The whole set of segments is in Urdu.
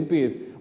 MPs,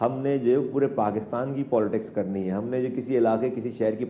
ہم نے جو پورے پاکستان کی پالیٹکس کرنی ہے, ہم نے جو کسی علاقے کسی شہر کی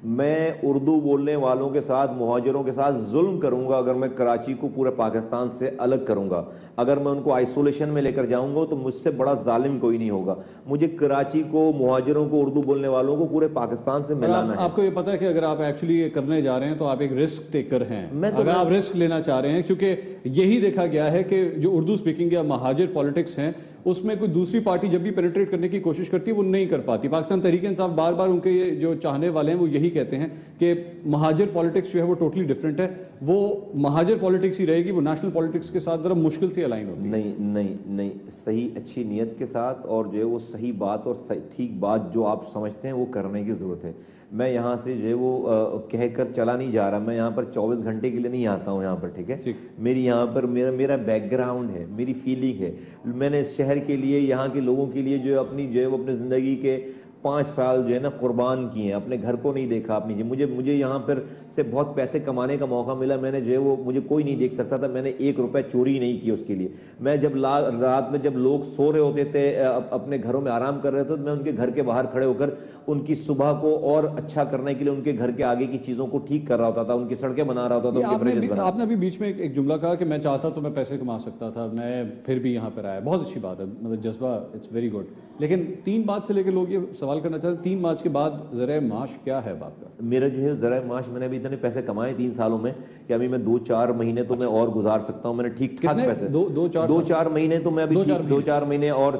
میں اردو بولنے والوں کے ساتھ مہاجروں کے ساتھ ظلم کروں گا اگر میں کراچی کو پورے پاکستان سے الگ کروں گا, اگر میں ان کو آئسولیشن میں لے کر جاؤں گا تو مجھ سے بڑا ظالم کوئی نہیں ہوگا. مجھے کراچی کو, مہاجروں کو, اردو بولنے والوں کو پورے پاکستان سے ملانا ہے. آپ کو یہ پتا ہے کہ اگر آپ ایکچولی یہ کرنے جا رہے ہیں تو آپ ایک رسک ٹیکر ہیں, اگر آپ رسک لینا چاہ رہے ہیں, کیونکہ یہی دیکھا گیا ہے کہ جو اردو اسپیکنگ یا مہاجر پالیٹکس ہیں اس میں کوئی دوسری پارٹی جب بھی پینیٹریٹ کرنے کی کوشش کرتی ہے وہ نہیں کر پاتی. پاکستان تحریک انصاف بار بار ان کے جو چاہنے والے ہیں وہ یہی کہتے ہیں کہ مہاجر پالیٹکس جو ہے وہ ٹوٹلی ڈفرینٹ ہے, وہ مہاجر پالیٹکس ہی رہے گی, وہ نیشنل پالیٹکس کے ساتھ ذرا مشکل سے الائن ہوتی ہے. نہیں, صحیح اچھی نیت کے ساتھ اور جو ہے وہ صحیح بات اور ٹھیک بات جو آپ سمجھتے ہیں وہ کرنے کی ضرورت ہے. میں یہاں سے جو ہے وہ کہہ کر چلا نہیں جا رہا, میں یہاں پر 24 گھنٹے کے لیے نہیں آتا ہوں یہاں پر, ٹھیک ہے. میری یہاں پر میرا بیک گراؤنڈ ہے, میری فیلنگ ہے, میں نے اس شہر کے لیے, یہاں کے لوگوں کے لیے جو ہے اپنی جو ہے وہ اپنے زندگی کے 5 سال جو ہے نا قربان کیے ہیں, اپنے گھر کو نہیں دیکھا اپنی. مجھے یہاں پر سے بہت پیسے کمانے کا موقع ملا, میں نے جو ہے وہ مجھے کوئی نہیں دیکھ سکتا تھا, میں نے 1 روپے چوری نہیں کی اس کے لیے. میں جب رات میں جب لوگ سو رہے ہوتے تھے اپنے گھروں میں آرام کر رہے تھے, تو میں ان کے گھر کے باہر کھڑے ہو کر ان کی صبح کو اور اچھا کرنے کے لیے ان کے گھر کے آگے کی چیزوں کو ٹھیک کر رہا ہوتا تھا, ان کی سڑکیں بنا رہا ہوتا تھا. آپ نے ابھی بیچ میں ایک جملہ کہا کہ میں چاہتا تو میں پیسے کما سکتا تھا, میں پھر بھی یہاں پر آیا. بہت اچھی بات ہے, مطلب جذبہ, اٹس ویری گڈ. لیکن 3 مارچ سے لے کے لوگ یہ سوال کرنا چاہتے ہیں 3 مارچ کے بعد ذرائع معاش کیا ہے باپ کا؟ میرا جو ہے ذرائع معاش, میں نے ابھی اتنے پیسے کمائے 3 سالوں میں کہ ابھی میں 2-4 مہینے تو میں اور گزار سکتا ہوں. میں نے ٹھیک ٹھاک پیسے 2-4 مہینے تو میں ابھی 2-4 مہینے اور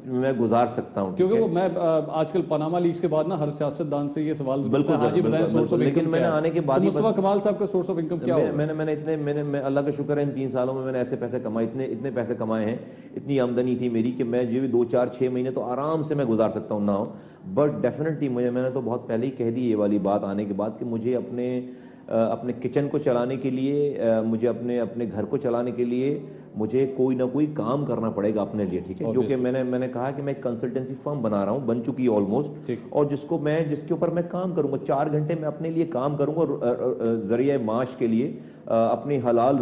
میں گزار سکتا ہوں. کیونکہ وہ میں آج کل پاناما لیکس کے بعد نا ہر سیاستدان سے یہ سوال بالکل حاجی بتائیں سورس آف انکم. لیکن میں نے آنے کے بعد مصطفیٰ کمال صاحب کا سورس آف انکم کیا ہوا؟ میں اللہ کا شکر ہے ان 3 سالوں میں نے ایسے پیسے کمائے, اتنے پیسے کمائے ہیں, اتنی آمدنی تھی میری کہ میں جو بھی 2-4-6 مہینے تو آرام سے میں گزار سکتا ہوں نہ ہو. بٹ ڈیفینیٹلی میں نے تو بہت پہلے ہی کہہ دی یہ والی بات آنے کے بعد کہ مجھے اپنے کچن کو چلانے کے لیے, مجھے اپنے گھر کو چلانے کے لیے مجھے کوئی نہ کوئی کام کرنا پڑے گا اپنے لیے, ٹھیک ہے. جو کہ میں نے کہا کہ میں ایک کنسلٹنسی فرم بنا رہا ہوں, بن چکی ہے آلموسٹ, اور جس کے اوپر میں کام کروں گا. 4 گھنٹے میں اپنے لیے کام کروں گا ذریعہ معاش کے لیے, اپنی حلال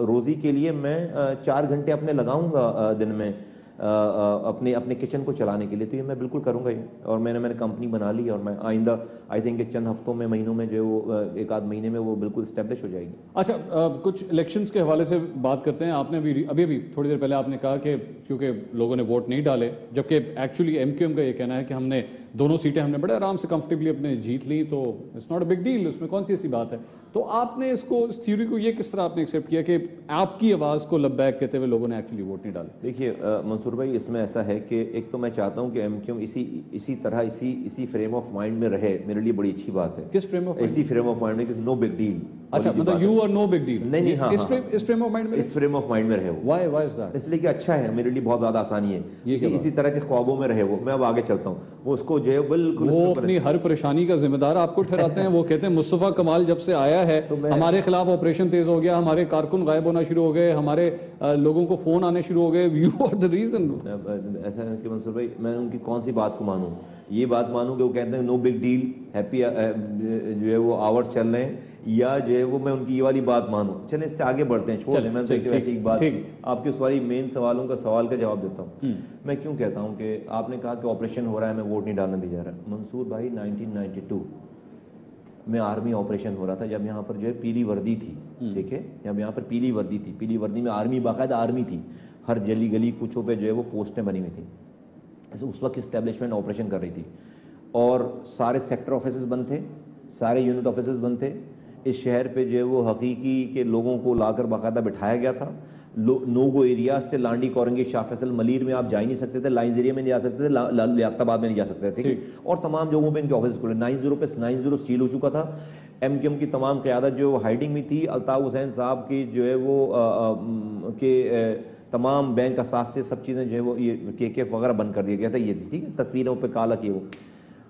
روزی کے لیے میں 4 گھنٹے اپنے لگاؤں گا دن میں اپنے کچن کو چلانے کے لیے. تو یہ میں بالکل کروں گا یہ, اور میں نے کمپنی بنا لی, اور میں آئندہ آئی تھنک کہ چند ہفتوں میں, مہینوں میں جو ہے وہ 1-8 مہینے میں وہ بالکل اسٹیبلش ہو جائے گی. اچھا, کچھ الیکشنز کے حوالے سے بات کرتے ہیں. آپ نے ابھی تھوڑی دیر پہلے آپ نے کہا کہ کیونکہ لوگوں نے ووٹ نہیں ڈالے, جبکہ ایکچولی ایم کیو ایم کا یہ کہنا ہے کہ ہم نے دونوں سیٹیں ہم نے بڑے آرام سے کمفرٹیبلی اپنے جیت لی, تو it's not a big deal, اس میں کون سی ایسی بات ہے. تو آپ نے اس تھیوری کو یہ کس طرح آپ نے ایکسیپٹ کیا کہ آپ کی آواز کو لبیک کہتے ہوئے لوگوں نے ایکچولی ووٹ نہیں ڈالے؟ دیکھیے منصور بھائی, اس میں ایسا ہے کہ ایک تو میں چاہتا ہوں کہ ایم کیو ایم اسی طرح اسی فریم آف مائنڈ میں رہے, میرے لیے بڑی اچھی بات ہے. کس فریم آف مائنڈ؟ اسی فریم آف مائنڈ میں کہ نو بگ ڈیل. اچھا, مطلب you are no big deal. نہیں, ہاں, اس فریم آف مائنڈ میں, اس فریم آف مائنڈ میں رہے وہ. Y is that? اس لیے کہ اچھا ہے, میرے لیے بہت زیادہ آسانی ہے. اسی طرح کے خوابوں میں رہے وہ. میں اب آگے چلتا ہوں, وہ اس کو جو ہے بالکل وہ اپنی ہر پریشانی کا ذمہ دار آپ کو ٹھہراتے ہیں. وہ کہتے ہیں مصطفیٰ کمال جب سے آیا ہے ہمارے خلاف آپریشن تیز ہو گیا, ہمارے کارکن غائب ہونا شروع ہو گئے, ہمارے لوگوں کو فون آنے شروع ہو گئے. You are the reason. ایسا ہے کہ منصور بھائی, میں ان کی کون سی بات کو مانوں؟ یہ بات مانوں کہ وہ کہتے ہیں نو بگ ڈیل, ہیپی جو ہے وہ آورس چل رہے ہیں, یا جو ہے وہ میں ان کی یہ والی بات مانوں؟ چلیں اس سے آگے بڑھتے ہیں, چھوڑ دیں. میں ویسے ایک بات آپ کے سوال مین سوال کا جواب دیتا ہوں. میں کیوں کہتا ہوں کہ آپ نے کہا کہ آپریشن ہو رہا ہے, میں ووٹ نہیں ڈالنے دیا جا رہا. منصور بھائی 1992 میں آرمی آپریشن ہو رہا تھا, جب یہاں پر جو ہے پیلی وردی تھی, ٹھیک ہے, جب یہاں پر پیلی وردی تھی, پیلی وردی میں آرمی, باقاعدہ آرمی تھی, ہر گلی کوچوں پہ جو ہے وہ پوسٹیں بنی ہوئی تھیں. اس وقت اسٹیبلشمنٹ آپریشن کر رہی تھی, اور سارے سیکٹر آفیسز بند تھے, سارے یونٹ آفیسز بند تھے. اس شہر پہ جو ہے وہ حقیقی کے لوگوں کو لا کر باقاعدہ بٹھایا گیا تھا. نو گو ایریاز تھے, لانڈی, کورنگی, شاہ فیصل, ملیر میں آپ جا ہی نہیں سکتے تھے, لائنز ایریا میں نہیں جا سکتے تھے, لیاقت آباد میں نہیں جا سکتے تھے, اور تمام جگہوں پہ ان کے آفیسز کھلے. 90 سیل ہو چکا تھا. ایم کیو ایم کی تمام قیادت جو ہائیڈنگ میں تھی, الطاف حسین صاحب کی جو ہے وہ کہ تمام بینک اساس سے سب چیزیں جو ہے وہ یہ کے وغیرہ بند کر دیا گیا تھا. یہ تھی, ٹھیک ہے, تصویروں پہ کالا کی وہ.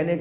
NA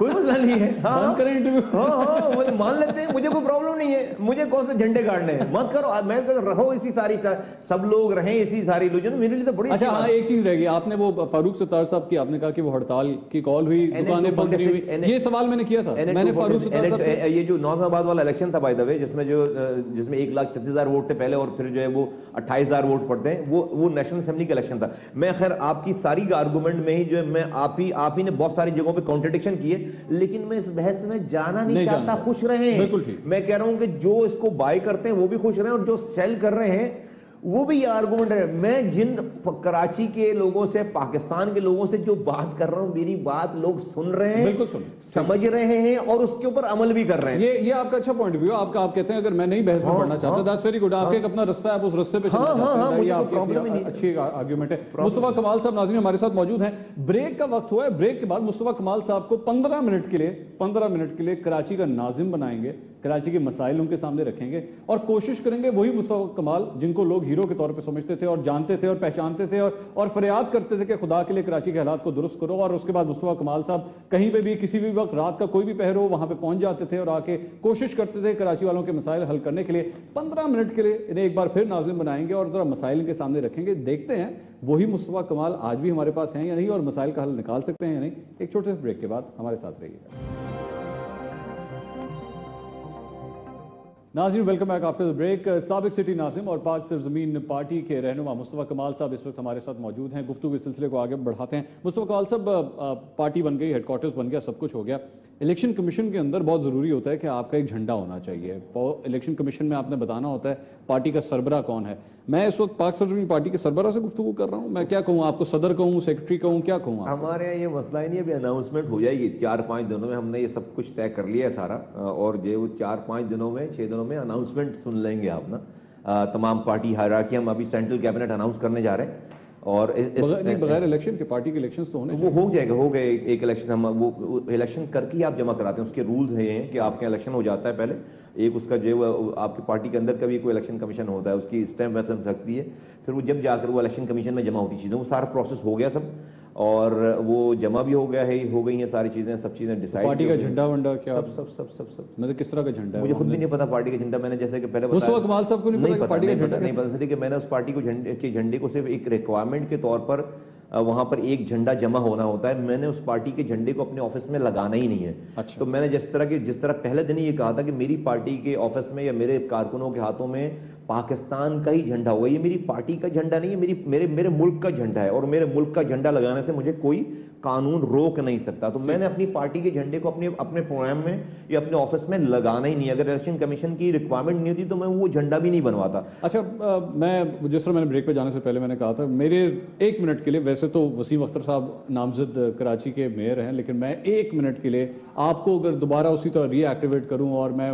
کوئی مسئلہ نہیں ہے, بند کریں انٹرویو. ہاں وہ مان لیتے ہیں, مجھے کوئی پرابلم نہیں ہے, مجھے کون سے جھنڈے گاڑنے ہیں, مت کرو, میں رہو اسی ساری, سب لوگ رہیں اسی ساری لوجن, میرے لیے تو بڑی. اچھا ہاں ایک چیز رہ گئی, آپ نے وہ فاروق ستار صاحب کی آپ نے کہا کہ وہ ہڑتال کی کال ہوئی, دکانیں بند نہیں ہوئی, یہ سوال میں نے کیا تھا, میں نے فاروق ستار صاحب سے. یہ جو نوزم آباد والا الیکشن تھا بائی دا وے, جس میں 1,36,000 ووٹ تھے پہلے, اور پھر جو ہے وہ 28,000 ووٹ پڑتے ہیں, وہ نیشنل اسمبلی کا الیکشن تھا. میں خیر آپ کی ساری آرگومنٹ میں ہی جو ہے میں آپ ہی نے بہت ساری جگہوں پہ کانٹرڈکشن کیے, لیکن میں اس بحث میں جانا نہیں چاہتا. خوش رہیں, میں کہہ رہا ہوں کہ جو اس کو بائی کرتے ہیں وہ بھی خوش رہیں, اور جو سیل کر رہے ہیں وہ بھی یہ آرگومنٹ ہے. میں جن کراچی کے لوگوں سے, پاکستان کے لوگوں سے جو بات کر رہا ہوں, میری بات لوگ سن رہے ہیں, بالکل سمجھ رہے ہیں, اور اس کے اوپر عمل بھی کر رہے ہیں. یہ آپ کا اچھا پوائنٹ آف ویو, آپ کہتے ہیں اگر میں نہیں بحث میں پڑھنا چاہتا, دیٹس ویری گڈ, آپ کا ایک اپنا رستہ ہے, آپ اس رستے پہ چلنا چاہتے ہیں, یہ آپ کی اچھی آرگومنٹ ہے. مصطفیٰ کمال صاحب ناظرین ہمارے ساتھ موجود ہیں. بریک کا وقت ہوا ہے, بریک کے بعد مصطفیٰ کمال صاحب کو 15 منٹ کے لیے کراچی کا ناظم بنائیں گے, کراچی کے مسائل ان کے سامنے رکھیں گے, اور کوشش کریں گے وہی مصطفیٰ کمال جن کو لوگ ہیرو کے طور پہ سمجھتے تھے اور جانتے تھے اور پہچانتے تھے اور فریاد کرتے تھے کہ خدا کے لیے کراچی کے حالات کو درست کرو, اور اس کے بعد مصطفیٰ کمال صاحب کہیں پہ بھی کسی بھی وقت رات کا کوئی بھی پہر ہو وہاں پہ پہنچ جاتے تھے اور آ کے کوشش کرتے تھے کراچی والوں کے مسائل حل کرنے کے لیے. 15 منٹ کے لیے انہیں ایک بار پھر ناظم بنائیں گے اور ذرا مسائل کے سامنے رکھیں گے. دیکھتے ہیں وہی مصطفیٰ کمال آج بھی ہمارے پاس ہیں یا نہیں, اور مسائل کا حل نکال سکتے ہیں یا نہیں. ایک چھوٹے سے بریک کے بعد ہمارے ساتھ رہیے گا. ناظرین welcome back after the break. سابق سٹی ناظم اور پاک سرزمین پارٹی کے رہنما مصطفیٰ کمال صاحب اس وقت ہمارے ساتھ موجود ہیں. گفتگو اس سلسلے کو آگے بڑھاتے ہیں. مصطفیٰ کمال صاحب, پارٹی بن گئی, ہیڈ کوارٹرز بن گیا, سب کچھ ہو گیا. الیکشن کمیشن کے اندر بہت ضروری ہوتا ہے کہ آپ کا ایک جھنڈا ہونا چاہیے. الیکشن کمیشن میں آپ نے بتانا ہوتا ہے پارٹی کا سربراہ کون ہے. میں اس وقت پاک سرزمین پارٹی کے سربراہ سے گفتگو کر رہا ہوں. میں کیا کہوں آپ کو, صدر کہوں, سیکرٹری کہوں, کیا کہوں؟ ہمارے یہاں یہ مسئلہ ہی نہیں ہے, ابھی اناؤنسمنٹ ہو جائے گی 4-5 دنوں میں. ہم نے یہ سب کچھ طے کر لیا ہے سارا, اور جو 4-5 دنوں میں 6 دنوں میں اناؤنسمنٹ سن لیں گے آپ نا. تمام پارٹی ہائرارکی ہم ابھی سینٹرل کیبنٹ اناؤنس کرنے جا رہے ہیں, اور بغیر الیکشن کے پارٹی کے الیکشنز تو ہونے وہ ہو جائے گا. ہو گئے ایک الیکشن, ہم وہ الیکشن کر کے آپ جمع کراتے ہیں. اس کے رولز ہیں کہ آپ کے الیکشن ہو جاتا ہے پہلے, ایک اس کا جو آپ کی پارٹی کے اندر کا بھی کوئی الیکشن کمیشن ہوتا ہے, اس کی اسٹیمپ ویسٹمپ رکھتی ہے, پھر وہ جب جا کر وہ الیکشن کمیشن میں جمع ہوتی چیزیں, وہ سارا پروسیس ہو گیا سب, اور وہ جمع بھی ہو گیا ہے, ہو گئی ہیں ساری چیزیں, سب چیزیں ڈیسائیڈ. پارٹی کا جھنڈا ونڈا کیا سب مطلب کس طرح کا جھنڈا ہے؟ مجھے خود بھی نہیں پتا پارٹی کا جھنڈا. میں نے جیسے کہ پہلے مصطفیٰ کمال صاحب کو نہیں پتا پارٹی کا جھنڈا نہیں پتا, کہ میں نے اس پارٹی کو جھنڈے کو صرف ایک ریکوائرمنٹ کے طور پر وہاں پر ایک جھنڈا جمع ہونا ہوتا ہے. میں نے اس پارٹی کے جھنڈے کو اپنے آفس میں لگانا ہی نہیں ہے. تو میں نے جس طرح پہلے دن یہ کہا تھا کہ میری پارٹی کے آفس میں یا میرے کارکنوں کے ہاتھوں میں پاکستان کا ہی جھنڈا ہوگا. یہ میری پارٹی کا جھنڈا نہیں ہے, میرے ملک کا جھنڈا ہے, اور میرے ملک کا جھنڈا لگانے سے مجھے کوئی قانون روک نہیں سکتا. تو میں نے اپنی پارٹی کے جھنڈے کو اپنے پروگرام میں یا اپنے آفس میں لگانا ہی نہیں. اگر الیکشن کمیشن کی ریکوائرمنٹ نہیں ہوتی تو میں وہ جھنڈا بھی نہیں بنواتا. اچھا, میں جس طرح میں نے بریک پہ جانے سے پہلے میں نے کہا تھا, میرے 1 منٹ کے لیے, ویسے تو وسیم اختر صاحب نامزد کراچی کے میئر ہیں, لیکن میں 1 منٹ کے لیے آپ کو اگر دوبارہ اسی طرح ری ایکٹیویٹ کروں اور میں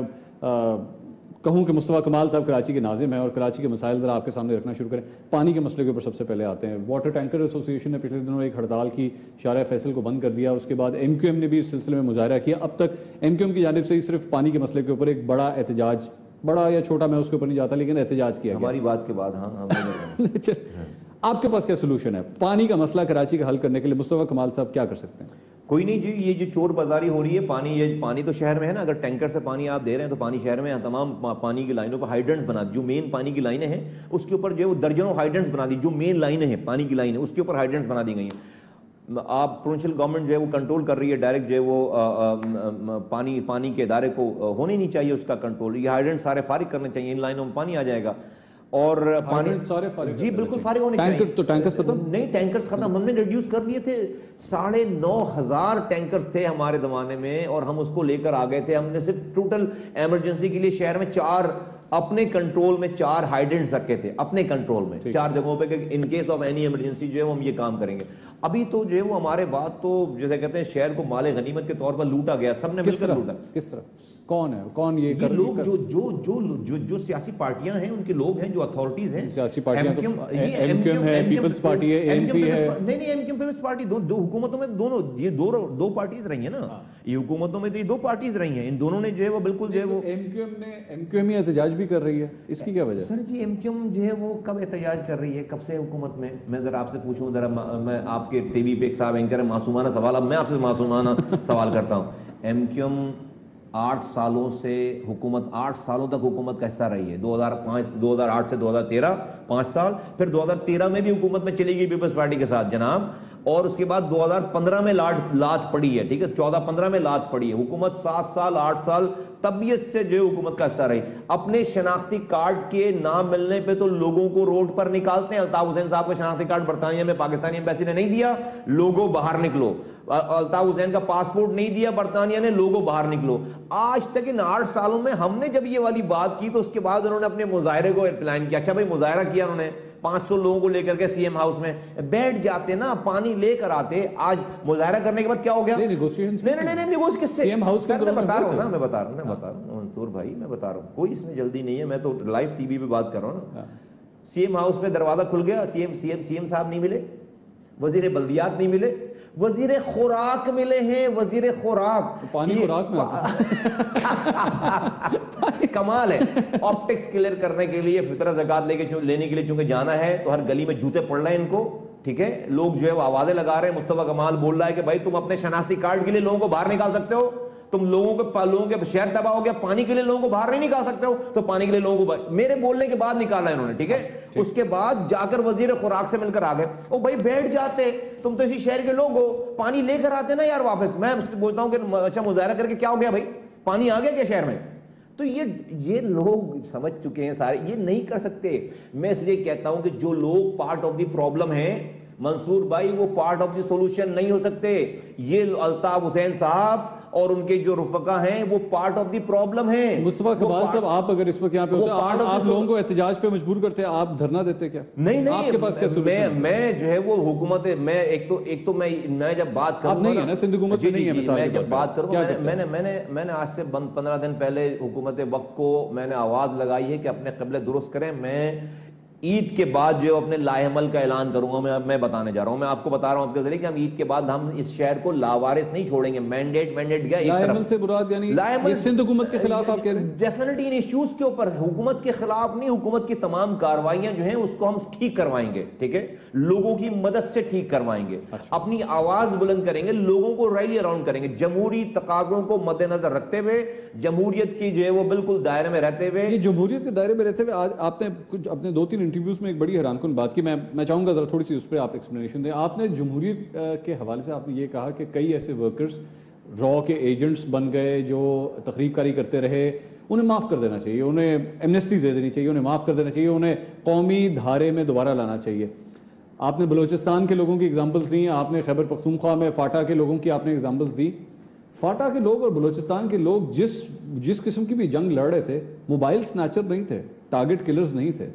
کہوں کہ مصطفیٰ کمال صاحب کراچی کے ناظم ہیں اور کراچی کے مسائل ذرا آپ کے سامنے رکھنا شروع کریں. پانی کے مسئلے کے اوپر سب سے پہلے آتے ہیں. واٹر ٹینکر ایسوسی ایشن نے پچھلے دنوں ایک ہڑتال کی, شارع فیصل کو بند کر دیا. اس کے بعد ایم کیو ایم نے بھی اس سلسلے میں مظاہرہ کیا. اب تک ایم کیو ایم کی جانب سے ہی صرف پانی کے مسئلے کے اوپر ایک بڑا احتجاج, بڑا یا چھوٹا میں اس کے اوپر نہیں جاتا, لیکن احتجاج کیا ہماری بات کے بعد. ہاں آپ کے پاس کیا سلوشن ہے پانی کا مسئلہ کراچی کا حل کرنے کے لیے؟ مصطفیٰ کمال صاحب کیا کر سکتے ہیں؟ کوئی نہیں جی, یہ جو چور بازاری ہو رہی ہے, یہ پانی تو شہر میں ہے نا. اگر ٹینکر سے پانی آپ دے رہے ہیں تو پانی شہر میں ہے. تمام پانی کی لائنوں پر ہائیڈرنٹس بنا دی, جو مین پانی کی لائنیں ہیں اس کے اوپر جو ہے وہ درجنوں ہائیڈرنٹس بنا دی. جو مین لائنیں ہیں پانی کی لائنیں اس کے اوپر ہائیڈرنٹس بنا دی گئی ہیں. آپ پروونشل گورنمنٹ جو ہے وہ کنٹرول کر رہی ہے ڈائریکٹ, جو ہے وہ پانی کے ادارے کو ہونے نہیں چاہیے اس کا کنٹرول. یہ ہائیڈرنٹ سارے فارغ کرنے چاہیے, ان لائنوں میں پانی آ جائے گا. اور پانی سارے فارغ, جی بالکل فارغ ہونے چاہیے. تو ٹینکرز ختم نہیں, ٹینکرز ختم ہم نے ریڈیوس کر لیے تھے. 9,500 ٹینکرز تھے ہمارے زمانے میں, اور ہم اس کو لے کر آ گئے تھے. ہم نے صرف ٹوٹل ایمرجنسی کے لیے شہر میں 4 اپنے کنٹرول میں 4 ہائیڈرنٹس رکھے تھے, اپنے کنٹرول میں 4 جگہوں پہ, کہ in case of any emergency جو ہے ہم یہ کام کریں گے. ابھی تو جو ہے وہ ہمارے بعد تو جیسے کہتے ہیں شہر کو مال غنیمت کے طور پر لوٹا گیا, سب نے مل کر لوٹا. کس طرح کون ہے, کون یہ لوگ جو سیاسی پارٹیاں ہیں, ان کے لوگ ہیں, جو اتھارٹیز ہیں. سیاسی پارٹیاں تو ایم کیو ایم ہے, پیپلز پارٹی ہے, اے این پی ہے. نہیں ایم کیو پیپلز پارٹی دو حکومتوں میں دونوں یہ دو پارٹیز رہی ہیں نا. یہ حکومتوں میں تو یہ 2 پارٹیز رہی ہیں. ان دونوں نے جو ہے وہ بالکل جو ہے وہ ایم کیو ایم احتجاج بھی کر رہی ہے. اس کی کیا وجہ؟ سر جی ایم کیو ایم جو ہے وہ کب احتجاج کر رہی ہے, کب سے حکومت میں؟ میں ذرا آپ سے پوچھوں, ذرا میں آپ کے ٹی وی پہ ایک صاحب اینکر ہے, معصومانہ سوال, اب میں آپ سے معصومانہ سوال کرتا ہوں. ایم کیو ایم 8 سالوں سے حکومت 8 سالوں تک حکومت کا حصہ رہی ہے. 2008 سے 2013 5 سال, پھر 2013 میں بھی حکومت میں چلی گئی پیپلز پارٹی کے ساتھ جناب, اور اس کے بعد 2015 میں لات پڑی ہے, ٹھیک ہے, 14-15 میں لات پڑی ہے. حکومت 7 سال 8 سال طبیعت سے جو حکومت کا حصہ رہی. اپنے شناختی کارڈ کے نہ ملنے پہ تو لوگوں کو روڈ پر نکالتے ہیں. الطاف حسین صاحب کا شناختی کارڈ برطانیہ میں پاکستانی ایمبیسی نے نہیں دیا, لوگوں باہر نکلو. الطاف حسین کا پاسپورٹ نہیں دیا برطانیہ نے, لوگوں باہر نکلو. آج تک ان 8 سالوں میں ہم نے جب یہ والی بات کی تو اس کے بعد انہوں نے اپنے مظاہرے کو پلان کیا. اچھا بھائی مظاہرہ کیا انہوں نے 500 لوگوں کو لے کر کے سی ایم ہاؤس میں بیٹھ جاتے نا, پانی لے کر آتے. آج مظاہرہ کرنے کے بعد کیا ہو گیا؟ نہیں کس سے؟ میں بتا رہا ہوں, میں بتا رہا ہوں منصور بھائی, میں بتا رہا ہوں, کوئی اس میں جلدی نہیں ہے, میں تو لائیو ٹی وی پہ بات کر رہا ہوں نا. سی ایم ہاؤس پہ دروازہ کھل گیا, سی ایم صاحب نہیں ملے, وزیر بلدیات نہیں ملے, وزیر خوراک ملے ہیں. وزیر خوراک, پانی خوراک میں کمال ہے. آپٹکس کلیئر کرنے کے لیے فطرہ زکات لینے کے لیے چونکہ جانا ہے تو ہر گلی میں جوتے پڑ رہے ہیں ان کو, ٹھیک ہے, لوگ جو ہے وہ آوازیں لگا رہے ہیں. مصطفیٰ کمال بول رہا ہے کہ بھائی تم اپنے شناختی کارڈ کے لیے لوگوں کو باہر نکال سکتے ہو, تم لوگوں کے شہر تباہ ہو گیا, پانی کے لیے لوگوں کو باہر نہیں نکال سکتے ہو, تو پانی کے لیے لوگوں کو میرے بولنے کے بعد نکالا انہوں نے, ٹھیک ہے. اس کے بعد جا کر وزیر خوراک سے مل کر آ گئے. او بھائی بیٹھ جاتے, تم تو اسی شہر کے لوگ ہو, پانی لے کر آتے نا یار واپس. میں بولتا ہوں کہ اچھا مظاہرہ کر کے کیا ہو گیا بھائی, پانی آ گیا کیا شہر میں؟ تو یہ لوگ سمجھ چکے ہیں سارے, یہ نہیں کر سکتے. میں اس لیے کہتا ہوں کہ جو لوگ پارٹ آف دی پرابلم ہیں منصور بھائی, وہ پارٹ آف دی سولوشن نہیں ہو سکتے. یہ الطاف حسین صاحب اور ان کے جو رفقا ہیں وہ پارٹ آف دی پرابلم ہیں. مصطفیٰ کمال صاحب, آپ اگر اس وقت یہاں پہ ہوتے آپ لوگوں کو احتجاج پہ مجبور کرتے, آپ دھرنا دیتے کیا؟ نہیں, آپ کے پاس کیا سولوشن؟ میں جو ہے وہ حکومت, میں ایک تو میں جب بات کروں, آپ نہیں ہے نا سندھ حکومت میں نہیں ہے, میں جب بات کروں, میں نے آج سے 15 دن پہلے حکومت وقت کو میں نے آواز لگائی ہے کہ اپنے قبلے درست کریں. میں عید کے بعد جو اپنے لائحہ عمل کا اعلان کروں گا. میں بتانے جا رہا ہوں, میں آپ کو بتا رہا ہوں آپ کے ذریعے کہ ہم عید کے بعد ہم اس شہر کو لاوارث نہیں چھوڑیں گے. مینڈیٹ گیا ایک لائحہ طرف عمل سے مراد یعنی یہ سندھ حکومت کے خلاف آپ کہہ رہے ہیں؟ ڈیفینیٹلی ان ایشوز کے اوپر حکومت کے خلاف نہیں, حکومت کی تمام کارروائیاں جو ہیں اس کو ہم ٹھیک کروائیں گے, ٹھیک ہے, لوگوں کی مدد سے ٹھیک کروائیں گے. اپنی آواز بلند کریں گے, لوگوں کو ریلی اراؤنڈ کریں گے, جمہوری تقاضوں کو مد نظر رکھتے ہوئے, جمہوریت کی جو ہے وہ بالکل دائرے میں رہتے ہوئے. یہ جمہوریت کے دائرے میں رہتے ہوئے آج آپ نے کچھ اپنے 2-3 انٹرویوز میں ایک بڑی حیران کن بات کی, میں چاہوں گا ذرا تھوڑی سی اس پہ آپ ایکسپلینیشن دیں. آپ نے جمہوریت کے حوالے سے آپ نے یہ کہا کہ کئی ایسے ورکرز را کے ایجنٹس بن گئے جو تقریب کاری کرتے رہے, انہیں معاف کر دینا چاہیے, انہیں ایمنسٹی دے دینی چاہیے, انہیں معاف کر دینا چاہیے, انہیں قومی دھارے میں دوبارہ لانا چاہیے. آپ نے بلوچستان کے لوگوں کی ایگزامپلس دی, آپ نے خیبر پختونخوا میں فاٹا کے لوگوں کی آپ نے ایگزامپلس دی. فاٹا کے لوگ اور بلوچستان کے لوگ جس قسم کی بھی جنگ لڑ رہے تھے, موبائل سنیچر نہیں تھے, ٹارگٹ کلرز نہیں تھے.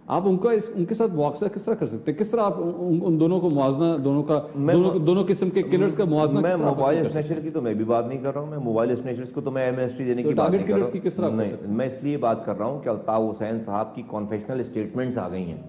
آپ ان کے ساتھ مواخذہ کس طرح کر سکتے ہیں؟ کس طرح آپ ان دونوں کو موازنہ, دونوں قسم کے کلرز کا موازنہ؟ میں موبائل اسنیچر کی تو میں بھی بات نہیں کر رہا ہوں, میں موبائل اسنیچرز کو تو میں ایمنسٹی دینے کی بات نہیں کر رہا ہوں. کس طرح میں اس لیے بات کر رہا ہوں کہ الطاف حسین صاحب کی کانفیشنل اسٹیٹمنٹس آ گئی ہیں,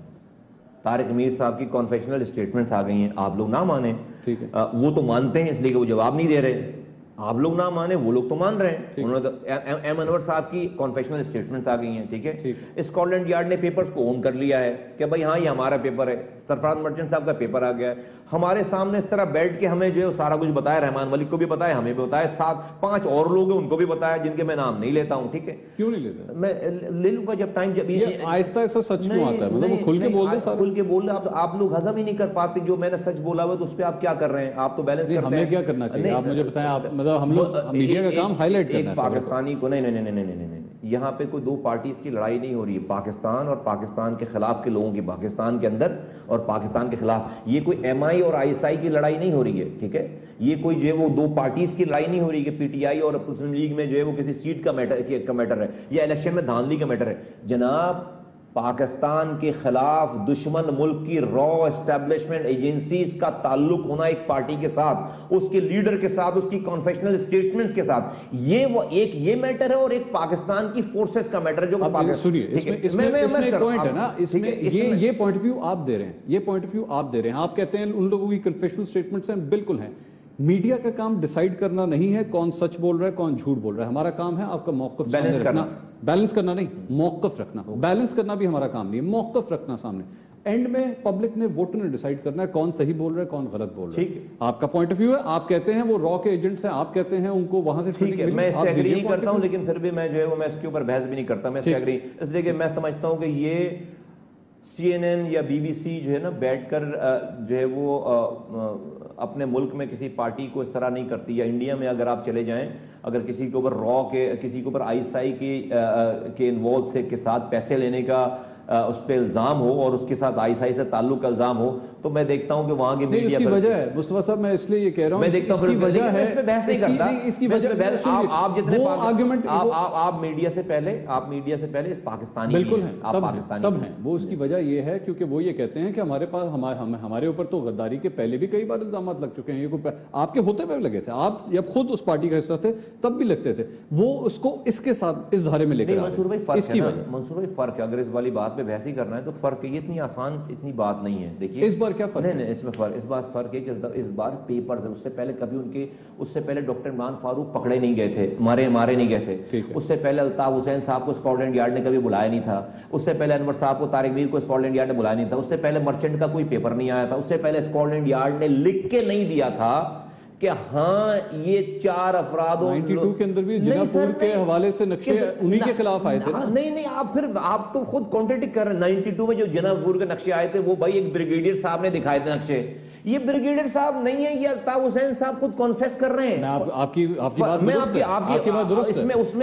طارق امیر صاحب کی کانفیشنل اسٹیٹمنٹس آ گئی ہیں. آپ لوگ نہ مانیں, ٹھیک ہے, وہ تو مانتے ہیں اس لیے کہ وہ جواب نہیں دے رہے. آپ لوگ نہ مانیں, وہ لوگ تو مان رہے ہیں. انہوں نے ایم انور صاحب کی کانفیشنل اسٹیٹمنٹس آ گئی ہیں, ٹھیک ہے. اسکاٹ لینڈ یارڈ نے پیپرز کو اون کر لیا ہے کہ بھائی ہاں یہ ہمارا پیپر ہے. سرفراز مرچنٹ صاحب کا پیپر آ گیا ہے ہمارے سامنے, اس طرح بیٹھ کے ہمیں جو ہے سارا کچھ بتایا. رحمان ملک کو بھی بتایا, ہمیں بھی بتایا, 7-5 اور لوگ ہیں ان کو بھی بتایا جن کے میں نام نہیں لیتا ہوں, ٹھیک ہے. کیوں نہیں لیتے؟ میں لے لوں گا جب ٹائم, جب آہستہ آہستہ سچ کیوں آتا ہے, مطلب وہ کھل کے بول دیں, کھل کے بول رہے. آپ لوگ ہضم ہی نہیں کر پاتے جو میں نے سچ بولا ہوا, تو اس پہ آپ کیا کر رہے ہیں؟ آپ تو بیلنس کرتے ہیں. ہمیں کیا کرنا چاہیے آپ مجھے بتائیں. آپ مطلب ہم لوگ میڈیا کا کام ہائی لائٹ کرنا ہے. پاکستانی کو نہیں, یہاں پہ کوئی 2 پارٹیز کی لڑائی نہیں ہو رہی ہے. پاکستان اور پاکستان کے خلاف کے لوگوں کی, پاکستان کے اندر اور پاکستان کے خلاف. یہ کوئی ایم آئی اور آئی ایس آئی کی لڑائی نہیں ہو رہی ہے, ٹھیک ہے. یہ کوئی جو ہے وہ 2 پارٹیز کی لڑائی نہیں ہو رہی کہ پی ٹی آئی اور مسلم لیگ میں جو ہے وہ کسی سیٹ کا میٹر ہے, یا الیکشن میں دھاندلی کا میٹر ہے. جناب پاکستان کے خلاف دشمن ملک کی را اسٹیبلشمنٹ ایجنسیز کا تعلق ہونا ایک پارٹی کے ساتھ, اس کے لیڈر کے ساتھ, اس کی کانفیشنل اسٹیٹمنٹس کے ساتھ, یہ میٹر ہے, اور ایک پاکستان کی فورسز کا میٹر ہے جو سنیے اس میں ایک پوائنٹ ہے نا, اس میں یہ پوائنٹ آف ویو آپ دے رہے ہیں, آپ کہتے ہیں ان لوگوں کی کنفیشنل اسٹیٹمنٹس ہیں, بالکل ہیں. میڈیا کا کام ڈیسائیڈ کرنا نہیں ہے کون سچ بول رہا ہے کون جھوٹ بول رہا ہے. ہمارا کام ہے آپ کا موقف سامنے رکھنا, بیلنس کرنا نہیں, موقف رکھنا. بیلنس کرنا بھی ہمارا کام نہیں ہے, موقف رکھنا سامنے. اینڈ میں پبلک نے ووٹر نے ڈیسائیڈ کرنا ہے کون صحیح بول رہا ہے کون غلط بول رہا ٹھیک ہے. ہے. آپ کا پوائنٹ آف ویو ہے, آپ کہتے ہیں وہ را کے ایجنٹس ہیں, آپ کہتے ہیں ان کو وہاں سے ٹھیک ہے, میں اس سے ایگری نہیں کرتا ہوں, لیکن پھر بھی میں جو ہے وہ میں اس کے اوپر بحث بھی نہیں کرتا, میں اس سے ایگری اس لیے کہ میں سمجھتا ہوں کہ یہ سی این این یا بی بی سی جو ہے نا بیٹھ کر جو ہے وہ اپنے ملک میں کسی پارٹی کو اس طرح نہیں کرتی, یا انڈیا میں اگر آپ چلے جائیں, اگر کسی کے اوپر را کے کسی کے اوپر آئی ایس آئی کے انوالو سے کے ساتھ پیسے لینے کا اس پہ الزام ہو اور اس کے ساتھ آئی ایس آئی سے تعلق کا الزام ہو, تو میں دیکھتا ہوں کہ وہاں کی میڈیا اس کی وجہ ہے مصطفیٰ صاحب, میں اس لیے یہ کہہ رہا ہوں میں دیکھتا ہوں اس کی وجہ ہے, اس پہ بحث نہیں کرتا, اس کی وجہ آپ جتنے وہ آرگومنٹ آپ میڈیا سے پہلے پاکستانی بالکل ہیں, سب ہیں, وہ اس کی وجہ یہ ہے کیونکہ وہ یہ کہتے ہیں کہ ہمارے پاس ہمارے اوپر تو غداری کے پہلے بھی کئی بار الزامات لگ چکے ہیں, یہ آپ کے ہوتے پہ لگے تھے, آپ جب خود اس پارٹی کا حصہ تھے تب بھی لگتے تھے, وہ اس کو اس کے ساتھ اس دھارے میں لے کر منصور بھائی فرق ہے, اگر اس والی بات پہ بحث ہی کرنا ہے تو فرق ہے, یہ اتنی آسان اتنی بات نہیں ہے. دیکھیے اس بار کیا فرق ہے, اس بار فرق ہے کہ اس بار پیپرز ہے, اس سے پہلے کبھی اس سے پہلے ڈاکٹر عمران فاروق پکڑے نہیں گئے تھے, مارے نہیں گئے تھے, اس سے پہلے الطاف حسین صاحب کو اسکاٹ لینڈ یارڈ نے کبھی بلایا نہیں تھا, اس سے پہلے انور صاحب کو طارق میر کو اسکاٹ لینڈ یارڈ نے بلایا نہیں تھا, اس سے پہلے مرچنٹ کا کوئی پیپر نہیں آیا تھا, اس سے پہلے اسکاٹ لینڈ یارڈ نے لکھ کے نہیں دیا تھا کہ ہاں یہ 4 افراد 92 کے اندر بھی جناح پور کے حوالے سے نقشے انہی کے خلاف آئے تھے. نہیں, آپ تو خود کانٹرڈکٹ کر رہے ہیں. 92 میں جو جناح پور کے نقشے آئے تھے وہ بھائی ایک بریگیڈیئر صاحب نے دکھائے تھے نقشے, یہ بریگیڈیئر صاحب نہیں ہے, یہ الطاف حسین صاحب خود کانفیس کر رہے ہیں. آپ کی بات درست ہے, اس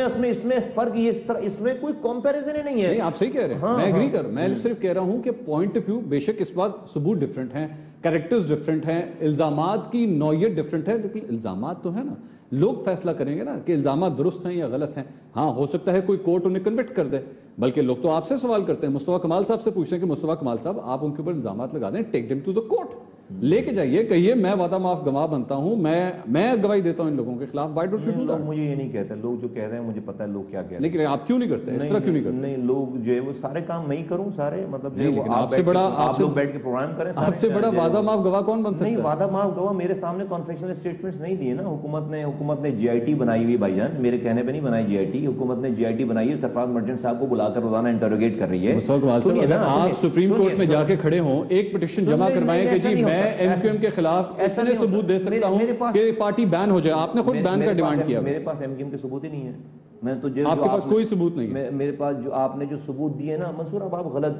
میں فرق یہ اس میں کوئی کمپیریزن ہی نہیں ہے. آپ صحیح کہہ رہے ہیں, میں ایگری کر, میں صرف کہہ رہا ہوں کہ پوائنٹ آف ویو بے شک اس بار ثبوت ڈفرینٹ ہیں, کریکٹرز ڈفرینٹ ہیں, الزامات کی نوعیت ڈفرینٹ ہے, لیکن الزامات تو ہے نا, لوگ فیصلہ کریں گے نا کہ الزامات درست ہیں یا غلط ہیں. ہاں ہو سکتا ہے کوئی کورٹ انہیں کنوکٹ کر دے, بلکہ لوگ تو آپ سے سوال کرتے ہیں, مصطفیٰ کمال صاحب سے پوچھتے ہیں کہ مصطفیٰ کمال صاحب آپ ان کے اوپر الزامات لگا دیں, take them to the court, لے کے جائیے, کہیے میں وعدہ معاف گواہ بنتا ہوں, میں گواہی دیتا ہوں ان لوگوں کے خلاف. Why don't you do that? مجھے یہ نہیں کہتے لوگ, جو کہہ رہے ہیں مجھے پتا ہے لوگ کیا کہہ رہے ہیں, لیکن آپ کیوں نہیں کرتے اس طرح, کیوں نہیں کرتے؟ نہیں, لوگ جو ہے وہ سارے کام میں ہی کروں, سارے مطلب آپ سے بڑا, آپ لوگ بیٹھ کے پروگرام کریں, آپ سے بڑا وعدہ معاف گواہ کون بن سکتا ہے؟ نہیں, وعدہ معاف گواہ میرے سامنے کانفیشنل اسٹیٹمنٹس نہیں دیے نا, حکومت نے جی آئی ٹی بنائی ہوئی, بھائی جان میرے کہنے پہ نہیں بنائی جی آئی ٹی, حکومت نے جی آئی ٹی بنائی ہے, سرفراز مرچنٹ صاحب کو بلا کر روزانہ انٹروگیٹ کر رہی ہے. اگر آپ سپریم کورٹ میں جا کے کھڑے ہوں, ایک پٹیشن جمع کروائیں کہ جی میں ایم کیو ایم کے خلاف اتنے ثبوت دے سکتا ہوں کہ پارٹی بین ہو جائے, آپ نے خود بین کا ڈیمانڈ کیا. میرے پاس ایم کیو ایم کے ثبوت ہی نہیں ہے, میں تو آپ کے پاس کوئی ثبوت نہیں ہے. میرے پاس جو آپ نے جو ثبوت دیے نا منصور, اب آپ غلط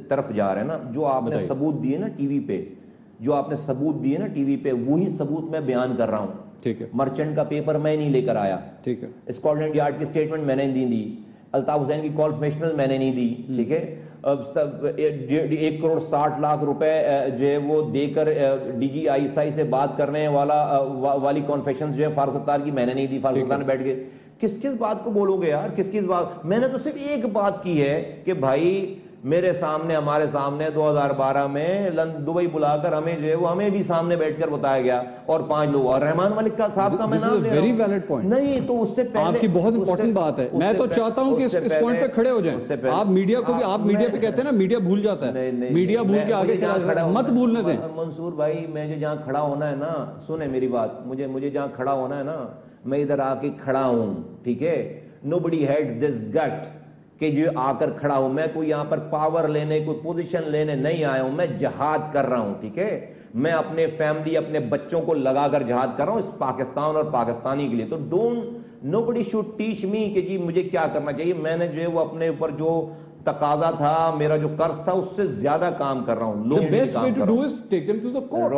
طرف جا رہے ہیں نا. جو آپ نے ثبوت دیے نا ٹی وی پہ, جو آپ نے ثبوت دیے نا ٹی وی پہ, وہی ثبوت میں بیان کر رہا ہوں. ٹھیک ہے, مرچنٹ کا پیپر میں نہیں لے کر آیا, ٹھیک ہے, اسکاٹ لینڈ یارڈ کی اسٹیٹمنٹ میں نے نہیں دی, الطاف حسین کی کانفیشنل میں نے نہیں دی, ٹھیک ہے, 1,60,00,000 روپے جو ہے وہ دے کر D G I S I سے بات کرنے والی کانفیشنز جو ہے فاروق ستار کی میں نے نہیں دی. فاروق ستار نے بیٹھ کے کس بات کو بولو گے یار, کس بات, میں نے تو صرف ایک بات کی ہے کہ بھائی میرے سامنے, ہمارے سامنے 2012 میں دبئی بلا کر ہمیں جو ہے وہ ہمیں بھی سامنے بیٹھ کر بتایا گیا, اور 5 لوگ, اور رحمان ملک کا صاحب کا میں نام لے رہا ہوں. نہیں تو اس سے پہلے آپ کی بہت امپورٹنٹ بات ہے, میں تو چاہتا ہوں کہ اس پوائنٹ پہ کھڑے ہو جائیں. آپ میڈیا کو بھی, آپ میڈیا پہ کہتے ہیں نا میڈیا بھول جاتا ہے, میڈیا بھول کے آگے چلا جاتا ہے, مت بھولنے دیں. منصور بھائی میں جو جہاں کھڑا ہونا ہے نا, سنیں میری بات, مجھے جہاں کھڑا ہونا ہے نا, میں ادھر آ کے کھڑا ہوں, ٹھیک ہے. Nobody had this gut کہ جو آ کر کھڑا ہوں, میں کوئی یہاں پر پاور لینے, کوئی پوزیشن لینے نہیں آیا ہوں, میں جہاد کر رہا ہوں, ٹھیک ہے. میں اپنے فیملی, اپنے بچوں کو لگا کر جہاد کر رہا ہوں اس پاکستان اور پاکستانی کے لیے. تو nobody should teach me کہ جی مجھے کیا کرنا چاہیے. میں نے جو ہے وہ اپنے اوپر جو تقاضا تھا, میرا جو قرض تھا, اس سے زیادہ کام کر رہا ہوں. The best way to do is take them to the court.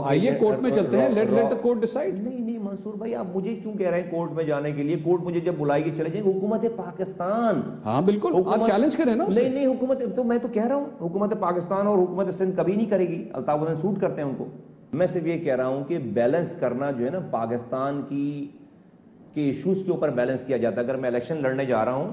آئیے کورٹ میں چلتے ہیں, let the court decide. نہیں منصور بھائی, آپ مجھے کیوں کہہ رہے ہیں کورٹ میں جانے کے لیے؟ کورٹ مجھے جب بلائے گی چلے جائیں. حکومت پاکستان, ہاں بالکل, آپ چیلنج کریں نا. نہیں حکومت, تو میں تو کہہ رہا ہوں حکومت پاکستان اور حکومت سندھ کبھی نہیں کرے گی. الطاف حسین سوٹ کرتے ہیں ان کو. میں صرف یہ کہہ رہا ہوں کہ بیلنس کرنا جو ہے نا, پاکستان کی ایشوز کے اوپر بیلنس کیا جاتا ہے. اگر میں الیکشن لڑنے جا رہا ہوں,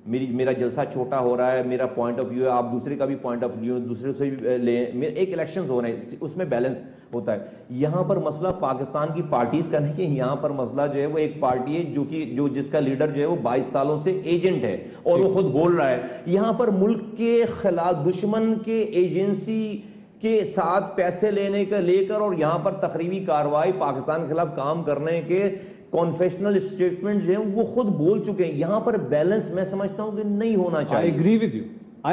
میرا جلسہ چھوٹا ہو رہا ہے, میرا پوائنٹ آف ویو ہے, آپ دوسرے کا بھی پوائنٹ آف ویو دوسرے سے لیں, میرے ایک الیکشنز ہو رہے ہیں, اس میں بیلنس ہوتا ہے. یہاں پر مسئلہ پاکستان کی پارٹیز کا نہیں ہے, یہاں پر مسئلہ جو ہے وہ ایک پارٹی ہے جو جس کا لیڈر جو ہے وہ 22 سالوں سے ایجنٹ ہے, اور وہ خود بول رہا ہے. یہاں پر ملک کے خلاف دشمن کے ایجنسی کے ساتھ پیسے لینے کا لے کر, اور یہاں پر تخریبی کارروائی پاکستان کے خلاف کام کرنے کے کانفیشنل اسٹیٹمنٹ جو ہیں وہ خود بول چکے ہیں. یہاں پر بیلنس میں سمجھتا ہوں کہ نہیں ہونا چاہیے. I agree with you. I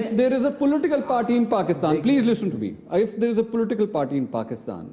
if there is a political party in Pakistan, please listen to me. If there is a political party in Pakistan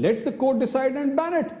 let the court decide and ban it.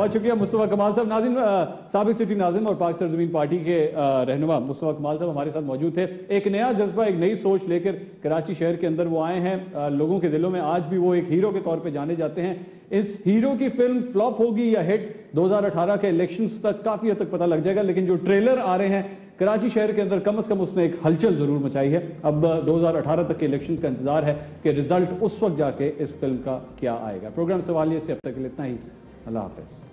بہت شکریہ مصطفیٰ کمال صاحب. ناظرین, سابق سٹی ناظم اور پاک سرزمین پارٹی کے رہنما مصطفیٰ کمال صاحب ہمارے ساتھ موجود تھے. ایک نیا جذبہ, ایک نئی سوچ لے کر کراچی شہر کے اندر وہ آئے ہیں. لوگوں کے دلوں میں آج بھی وہ ایک ہیرو کے طور پہ جانے جاتے ہیں. اس ہیرو کی فلم فلاپ ہوگی یا ہٹ 2018 کے الیکشنز تک کافی حد تک پتہ لگ جائے گا, لیکن جو ٹریلر آ رہے ہیں کراچی شہر کے اندر کم از کم اس نے ایک ہلچل ضرور مچائی ہے. اب 2018 تک کے الیکشنز کا انتظار ہے کہ رزلٹ اس وقت جا کے اس فلم کا کیا آئے گا. پروگرام سوالیہ سے اب تک کے لیے اتنا ہی. اللہ حافظ.